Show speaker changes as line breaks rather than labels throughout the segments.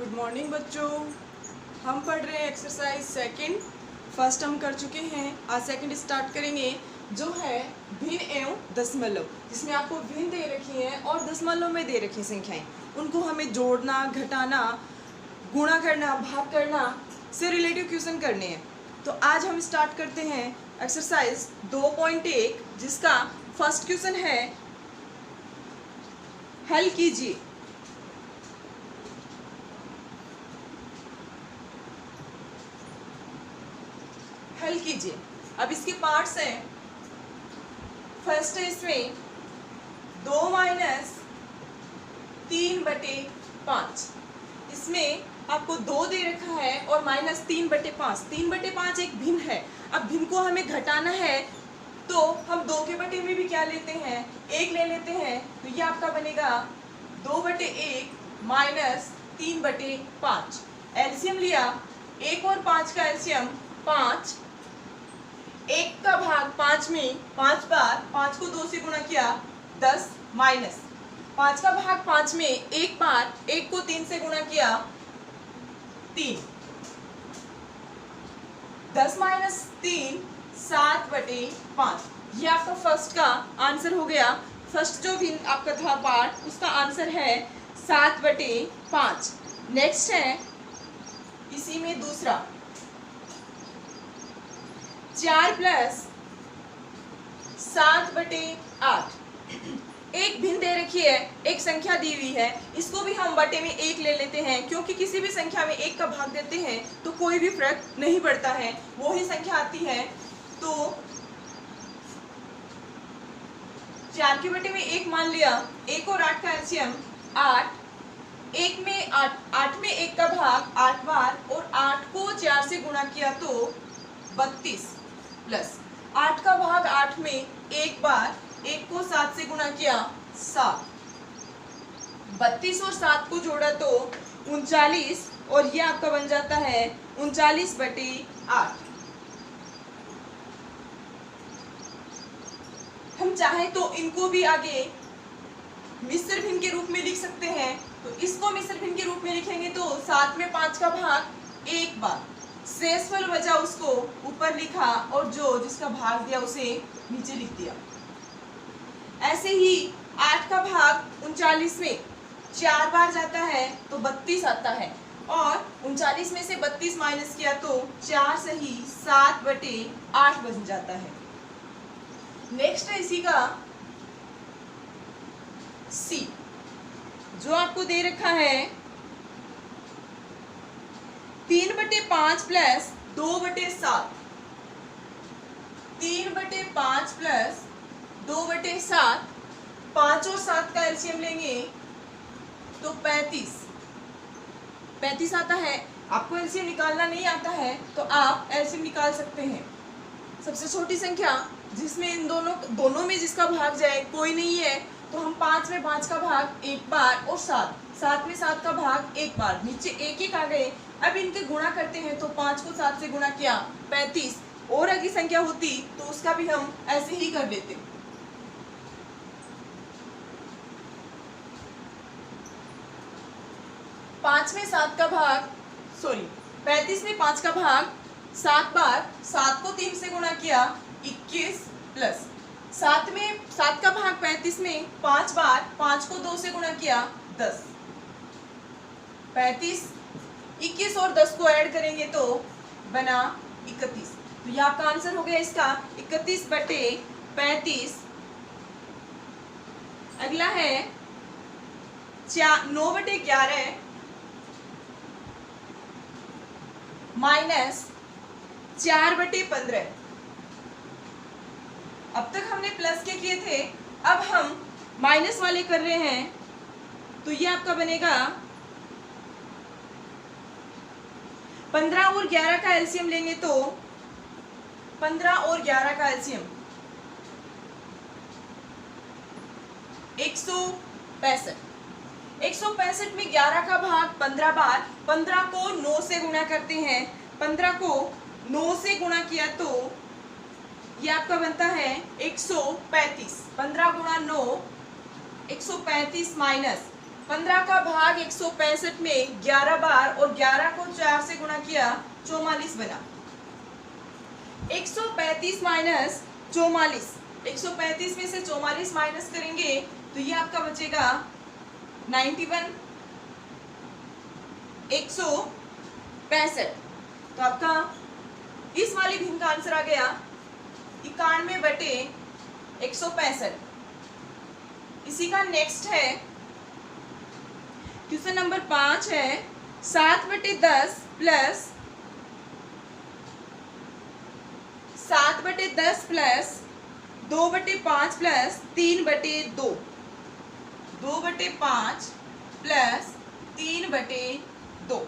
Good morning बच्चों। हम पढ़ रहे हैं एक्सरसाइज सेकंड। फर्स्ट हम कर चुके हैं, आज सेकंड स्टार्ट करेंगे जो है भिन्न एवं दशमलव, जिसमें आपको भिन्न दे रखी हैं और दशमलव में दे रखी संख्याएं। उनको हमें जोड़ना, घटाना, गुणा करना, भाग करना से रिलेटिव क्वेश्चन करने हैं। तो आज हम स्टार्ट करते हैं एक्सरसाइज 2.1, जिसका फर्स्ट क्वेश्चन है हल कीजिए। हल कीजिए। अब इसके पार्ट्स हैं। फर्स्ट है इसमें 2 माइनस 3/5। इसमें आपको 2 दे रखा है और माइनस 3/5। 3/5 एक भिन्न है। अब भिन्न को हमें घटाना है तो हम 2 के बटे में भी क्या लेते हैं, 1 ले लेते हैं। तो ये आपका बनेगा 2/1 माइनस 3/5। एलसीएम लिया, 1 और 5 का एलसीएम 5। 1 का भाग 5 में 5 बार, 5 को 2 से गुणा किया 10, माइनस 5 का भाग 5 में 1 बार, 1 को 3 से गुणा किया 3। 10 माइनस 3 7/5। ये आपका फर्स्ट का आंसर हो गया। फर्स्ट जो भी आपका था पार्ट, उसका आंसर है 7/5। नेक्स्ट है इसी में दूसरा 4 + 7/8। एक भिन्न दे रखी है, एक संख्या दी हुई है, इसको भी हम बटे में 1 ले लेते हैं, क्योंकि किसी भी संख्या में 1 का भाग देते हैं तो कोई भी फर्क नहीं पड़ता है, वो ही संख्या आती है। तो 4 के बटे में 1 मान लिया, 1 और 8 का एलसीएम 8। 1 में 8 में 1 का भाग 8 बार और 8 को 4 से गुणा किया तो 32, प्लस 8 का भाग 8 में 1 बार, 1 को 7 से गुणा किया 7। 32 और 7 को जोड़ा तो 39 और ये आपका बन जाता है 39/8। हम चाहें तो इनको भी आगे मिश्र भिन्न के रूप में लिख सकते हैं। तो इसको मिश्र भिन्न के रूप में लिखेंगे तो 7 में 5 का भाग 1 बार, शेषफल बचा उसको ऊपर लिखा और जो जिसका भाग दिया उसे नीचे लिख दिया। ऐसे ही 8 का भाग 39 में 4 बार जाता है तो 32 आता है, और 39 में से 32 माइनस किया तो 4 सही 7/8 बन जाता है। नेक्स्ट है इसी का सी, जो आपको दे रखा है 3/5 + 2/7। 3/5 + 2/7, 5 और 7 का एलसीएम लेंगे तो 35 आता है। आपको एलसीएम निकालना नहीं आता है तो आप एलसीएम निकाल सकते हैं। सबसे छोटी संख्या जिसमें इन दोनों में जिसका भाग जाए कोई नहीं है, तो हम 5 में 5 का भाग 1 बार और 7 में 7 का भाग 1 बार, नीचे 1 आ गए। अब इनके गुणा करते हैं तो 5 को 7 से गुणा किया 35, और अगर संख्या होती तो उसका भी हम ऐसे ही कर लेते। पाँच में 7 का भाग 35 में 5 का भाग 7 बार, 7 को 3 से गुणा किया 21, प्लस 7 में 7 का भाग 35 में 5 बार, 5 को 2 से गुणा किया 10। 35, 21 और 10 को ऐड करेंगे तो बना 31। तो यह आपका आंसर हो गया इसका 31/35। अगला है 9/11 माइनस 4/15। अब तक हमने प्लस के किए थे, अब हम माइनस वाले कर रहे हैं। तो ये आपका बनेगा 15 और 11 का एलसीएम लेंगे तो 15 और 11 का एलसीएम 165। 165 में 11 का भाग 15 बार, 15 को 9 से गुणा करते हैं। 15 को 9 से गुणा किया तो ये आपका बनता है 135। 15 × 9 135 माइनस 15 का भाग 165 में 11 बार और 11 को 4 से गुणा किया 44 बना। 135 माइनस 44, 135 में से 44 माइनस करेंगे तो ये आपका बचेगा 91, 165। तो आपका इस वाली भिन्न का आंसर आ गया 91/165। इसी का नेक्स्ट है क्वेश्चन नंबर 5 है 7/10 प्लस 7/10 प्लस 2/5 प्लस 3/2, 2/5 प्लस 3/2।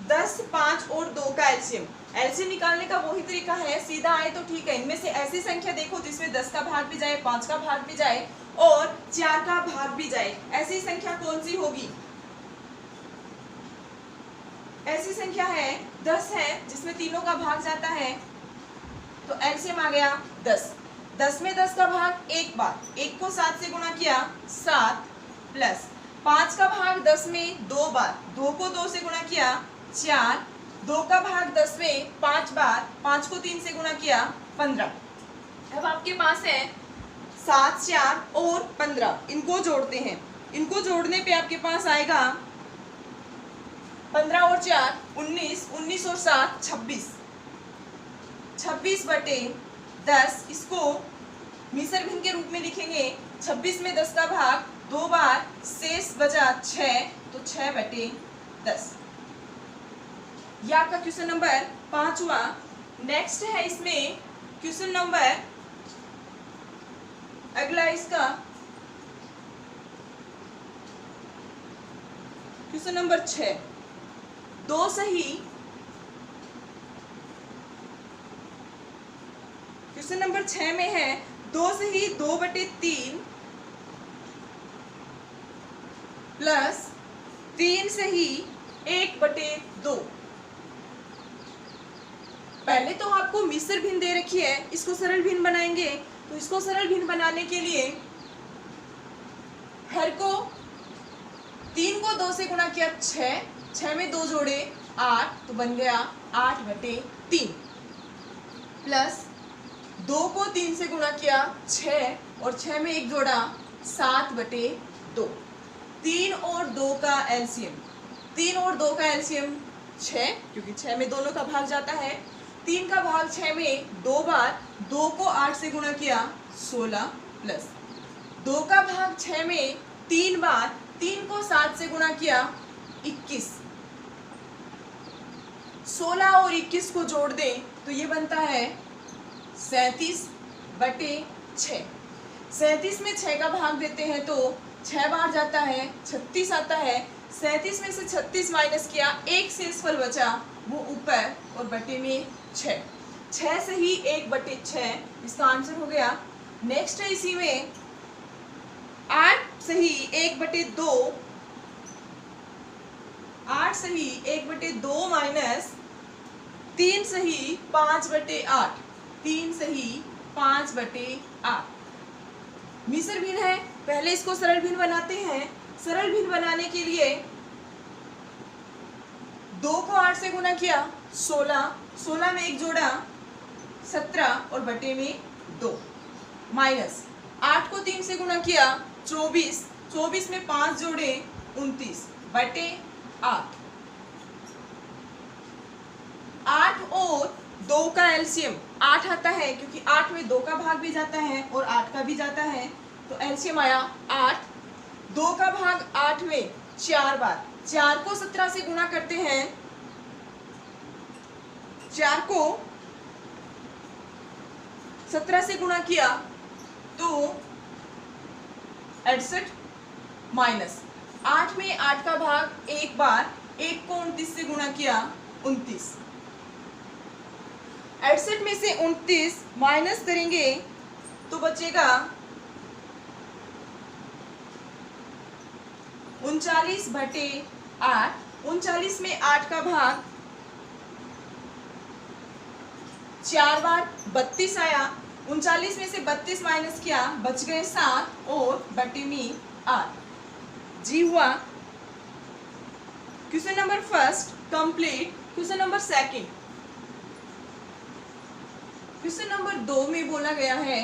10, 5 और 2 का एलसीएम। एलसीएम निकालने का वही तरीका है, सीधा आए तो ठीक है। इनमें से ऐसी संख्या देखो जिसमें 10 का भाग भी जाए, 5 का भाग भी जाए और 4 का भाग भी जाए। ऐसी संख्या कौन सी होगी? ऐसी संख्या है 10 है जिसमें तीनों का भाग जाता है, तो एलसीएम आ गया 10। 10 में 10 का भाग एक बार, 1 को 7 से गुणा किया 7 प्लस 5 का भाग 10 में 2 बार, 2 को 2 से गुणा किया 4, 2 का भाग 10 में 5 बार, 5 को 3 से गुणा किया 15। अब आपके पास है 7, 4 और 15, इनको जोड़ते हैं। इनको जोड़ने पे आपके पास आएगा 15 और 4 19, 19 और 7 26, 26/10। इसको मिसर भिन्न के रूप में लिखेंगे। 26 में 10 का भाग 2 बार, शेष बचा 6, तो 6/10। यह आपका क्वेश्चन नंबर 5 हुआ। नेक्स्ट है इसमें क्वेश्चन नंबर, अगला इसका क्वेश्चन नंबर 6। 2 सही, क्वेश्चन नंबर 6 में है 2 सही 2/3 प्लस 3 सही 1/2। पहले तो आपको मिश्र भिन्न दे रखी है, इसको सरल भिन्न बनाएंगे। तो इसको सरल भिन्न बनाने के लिए हर को 3 को 2 से गुणा किया 6, 6 में 2 जोड़े 8, तो बन गया 8/3 प्लस 2 को 3 से गुणा किया 6 और 6 में 1 जोड़ा 7/2। 3 और 2 का एलसीएम, 3 और 2 का एलसीएम 6, क्योंकि 6 में दोनों का भाग जाता है। 3 का भाग 6 में 2 बार, 2 को 8 से गुणा किया 16 प्लस 2 का भाग 6 में 3 बार, 3 को 7 से गुणा किया 21। 16 और 21 को जोड़ दें तो ये बनता है 37/6। 37 में 6 का भाग देते हैं तो 6 बार जाता है, 36 आता है। 37 में से 36 माइनस किया, एक शेषफल बचा, वो ऊपर और बटे में 6। 6 सही 1/6, इसका आंसर हो गया। नेक्स्ट है इसी में 8 सही 1/2, 8 सही 1/2 माइनस 3 सही 5/8, 3 सही 5/8। मिश्र भिन्न है, पहले इसको सरल भिन्न बनाते हैं। सरल भिन्न बनाने के लिए 2 को 8 से गुणा किया 16, 16 में 1 जोड़ा 17 और बटे में 2 माइनस 8 को 3 से गुणा किया 24, 24 में 5 जोड़े 29/8। 8 और 2 का एलसीएम 8 आता है, क्योंकि 8 में 2 का भाग भी जाता है और 8 का भी जाता है, तो एलसीएम आया 8। 2 का भाग 8 में 4 बार, 4 को 17 से गुणा करते हैं, 4 को 17 से गुणा किया तो 68 माइनस 8 में 8 का भाग एक बार, 1 को 29 से गुणा किया 29। 68 में से 29 माइनस करेंगे तो बचेगा 39/8। 39 में 8 का भाग 4 बार 32 आया। 39 में से 32 माइनस किया, बच गए 7 और बटे में 8। जी हुआ question number first complete. Question number second, question number 2 में बोला गया है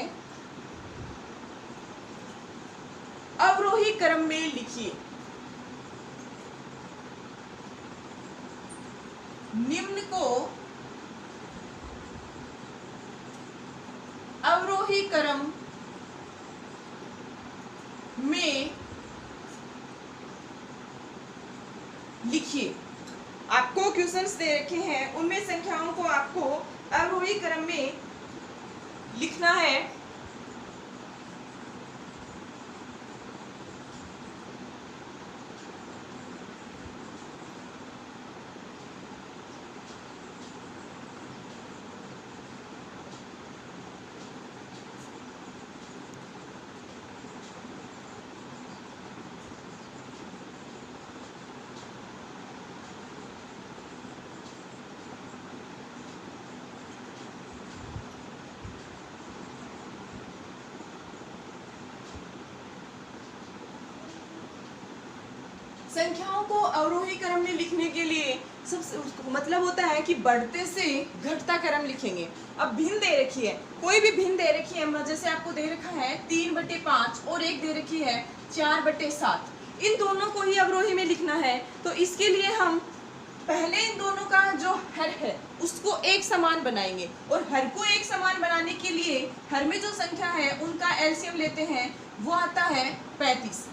अवरोही क्रम में लिखिए निम्न को अवरोही क्रम में लिखिए। आपको क्वेश्चंस दे रखे हैं, उनमें संख्याओं को आपको अवरोही क्रम में लिखना है। संख्याओं को अवरोही क्रम में लिखने के लिए सबसे मतलब होता है कि बढ़ते से घटता क्रम लिखेंगे। अब भिन्न दे रखी है, कोई भी भिन्न दे रखी है, जैसे आपको दे रखा है 3/5 और एक दे रखी है 4/7, इन दोनों को ही अवरोही में लिखना है। तो इसके लिए हम पहले इन दोनों का जो हर है उसको एक समान बनाएंगे, और हर को एक समान बनाने के लिए हर में जो संख्या है उनका एलसीएम लेते हैं, वो आता है 35।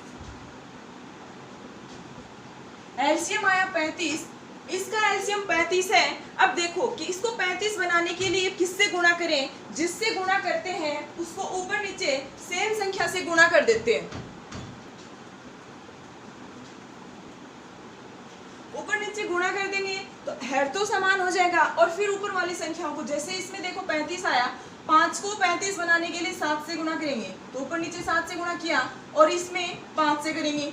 एलसीएम आया 35, इसका एलसीएम 35 है। अब देखो कि इसको 35 बनाने के लिए किससे गुणा करें, जिससे गुणा करते हैं उसको ऊपर नीचे सेम संख्या से गुणा कर देते हैं। ऊपर नीचे गुणा कर देंगे तो हर तो समान हो जाएगा, और फिर ऊपर वाली संख्याओं को, जैसे इसमें देखो 35 आया, 5 को 35 बनाने के लिए 7 से गुणा करेंगे, तो ऊपर नीचे 7 से गुणा किया, और इसमें 5 से करेंगे।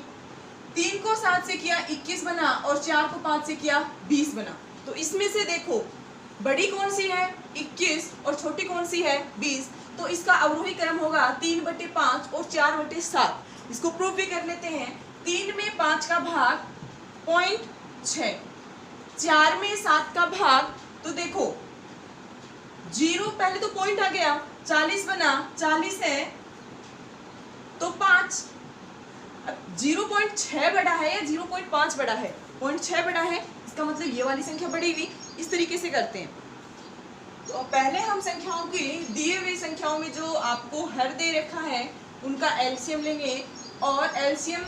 3 को 7 से किया 21 बना, और 4 को 5 से किया 20 बना। तो इसमें से देखो बड़ी कौन सी है 21 और छोटी कौन सी है 20, तो इसका अवरोही क्रम होगा 3/5 और 4/7। इसको प्रूफ भी कर लेते हैं। 3 में 5 का भाग 0.6, 4 में 7 का भाग, तो देखो 0 पहले तो पॉइंट आ गया, 40 बना, 40 है तो 5। अब 0.6 बड़ा है या 0.5 बड़ा है, 0.6 बड़ा है, इसका मतलब ये वाली संख्या बढ़ेगी। इस तरीके से करते हैं। तो पहले हम संख्याओं की दिए हुए संख्याओं में जो आपको हर दे रखा है उनका एलसीएम लेंगे, और एलसीएम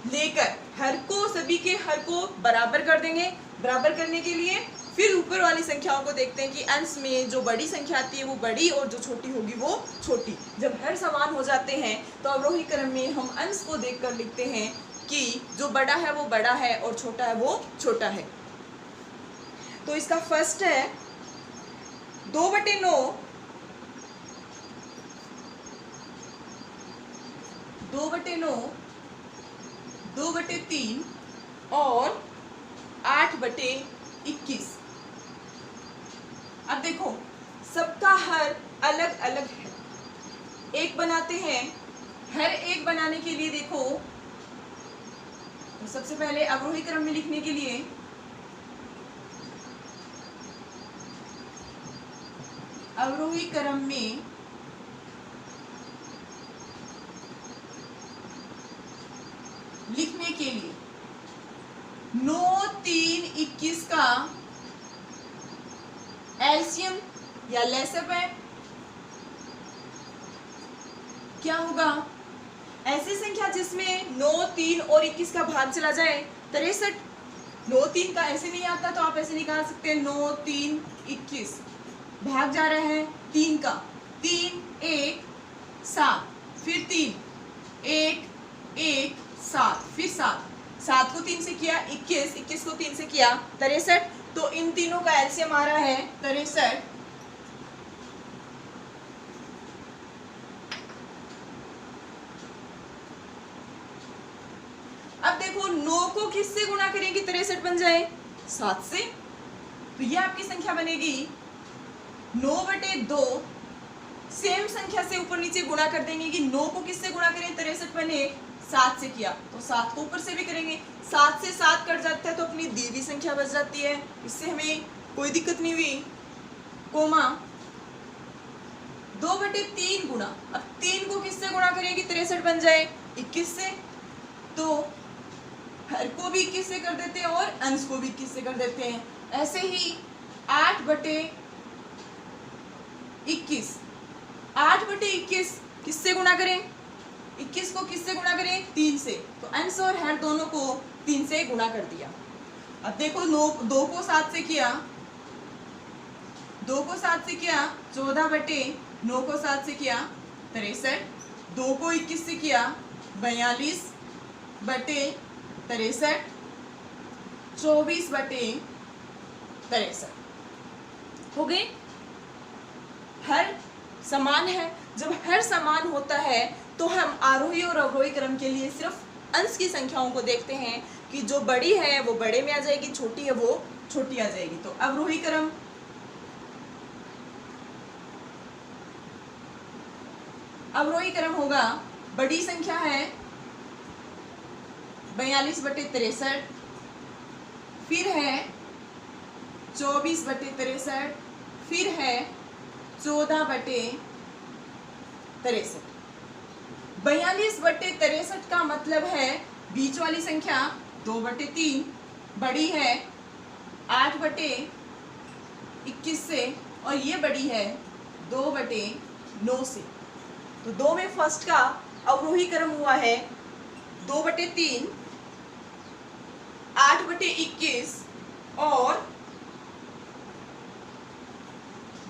लेकर हर को, सभी के हर को बराबर कर देंगे। बराबर करने के लिए फिर ऊपर वाली संख्याओं को देखते हैं कि अंश में जो बड़ी संख्या आती है वो बड़ी और जो छोटी होगी वो छोटी। जब हर समान हो जाते हैं तो अवरोही क्रम में हम अंश को देखकर लिखते हैं कि जो बड़ा है वो बड़ा है और छोटा है वो छोटा है। तो इसका फर्स्ट है 2/9, 2/9, 2/3 और 8/21। अब देखो सबका हर अलग अलग है, एक बनाते हैं। हर एक बनाने के लिए देखो, तो सबसे पहले अवरोही क्रम में लिखने के लिए अवरोही क्रम में लिखने के लिए 9, 3, 21 का एलसीएम या लेसअप है, क्या होगा? ऐसी संख्या जिसमें 9, 3 और 21 का भाग चला जाए 63। 9, 3 का ऐसे नहीं आता तो आप ऐसे निकाल सकते हैं 9, 3, 21, भाग जा रहा है 3 का, 3, 1, 7, फिर 3, 1, 1, 7, फिर 7, 7 को 3 से किया 21, 21 को 3 से किया 63। तो इन तीनों का एलसीएम आ रहा है 63। अब देखो 9 को किससे गुणा करेंगे 63 बन जाए? 7 से। तो ये आपकी संख्या बनेगी 9/2। सेम संख्या से ऊपर नीचे गुणा कर देंगे कि 9 को किससे गुणा करें 63 बने 7 से किया तो 7 को ऊपर से भी करेंगे, 7 से 7 कट जाता है तो अपनी दी हुई संख्या बच जाती है, इससे हमें कोई दिक्कत नहीं हुई। कोमा 2/3 गुना, अब 3 को किससे गुणा करेंगे 63 बन जाए 21 से, तो हर को भी 21 से कर देते हैं और अंश को भी 21 से कर देते हैं। ऐसे ही 8/21, 8/21 किससे गुणा करें, 21 को किससे गुणा करें 3 से, तो अंश और हर दोनों को 3 से गुणा कर दिया। अब देखो 2 को 7 से किया, 2 को 7 से किया 14/9 को 7 से किया 63, 2 को 21 से किया 42/63, 24/63 हो गए। हर समान है, जब हर समान होता है तो हम आरोही और अवरोही क्रम के लिए सिर्फ अंश की संख्याओं को देखते हैं कि जो बड़ी है वो बड़े में आ जाएगी, छोटी है वो छोटी आ जाएगी। तो अवरोही क्रम होगा, बड़ी संख्या है 42/63, फिर है 24/63, फिर है 14/63। 42/63 का मतलब है बीच वाली संख्या 2/3 बड़ी है 8/21 से और ये बड़ी है 2/9 से। तो 2 में फर्स्ट का अवरोही क्रम हुआ है 2/3, 8/21 और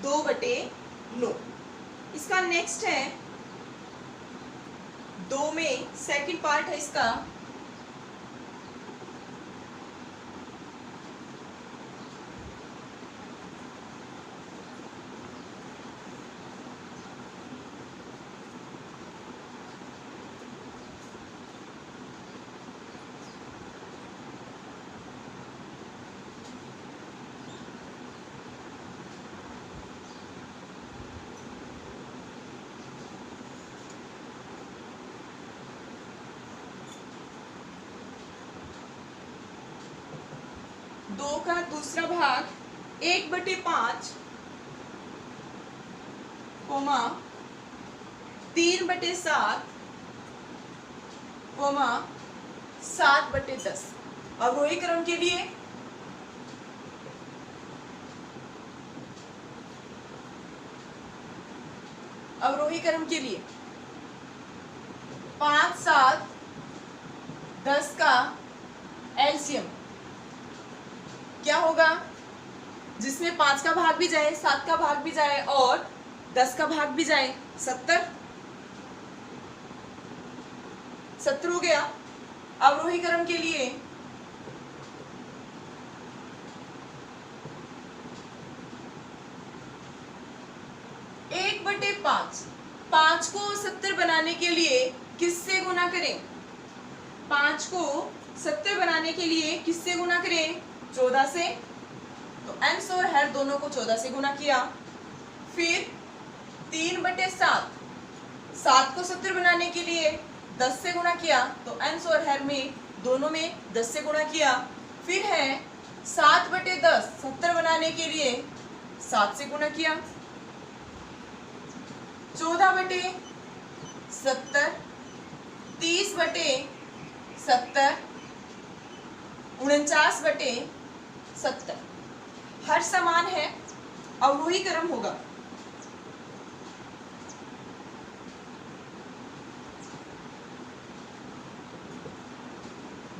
2/9। इसका नेक्स्ट है 2 में सेकंड पार्ट है इसका, दो का दूसरा भाग 1/5 कोमा 3/7 कोमा 7/10। अवरोही क्रम के लिए अवरोही क्रम के लिए 5, 7, 10 का एलसीएम क्या होगा, जिसमें 5 का भाग भी जाए, 7 का भाग भी जाए और 10 का भाग भी जाए, 70 हो गया। अवरोही क्रम के लिए एक बटे 5 को 70 बनाने के लिए किससे गुना करें, 5 को 70 बनाने के लिए किससे गुना करें 14 से, तो अंश और हर दोनों को 14 से गुना किया। फिर 3/7, 7 को 70 बनाने के लिए 10 से गुना किया, तो अंश और हर में दोनों में 10 से गुना किया। फिर है 7/10, 70 बनाने के लिए 7 से गुना किया। 14/70, 30/70, 49/70। हर समान है, अवरोही क्रम होगा।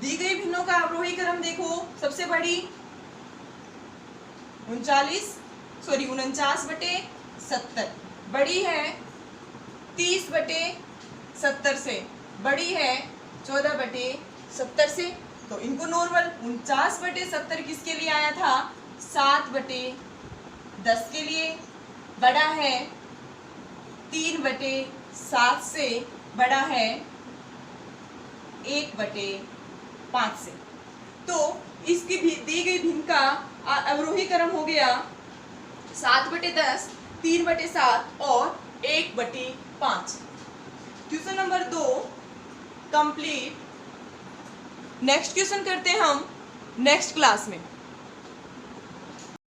दी गई भिन्नों का अवरोही क्रम देखो, सबसे बड़ी 49/70 बड़ी है 30/70 से, बड़ी है 14/70 से। तो इनको नॉर्मल 49/70 किसके लिए आया था, 7/10 के लिए, बड़ा है 3/7 से, बड़ा है 1/5 से। तो इसकी दी गई भिन्न का अवरोही क्रम हो गया 7/10, 3/7 और 1/5। Question number 2, complete. Next question करते हैं हम नेक्स्ट क्लास में।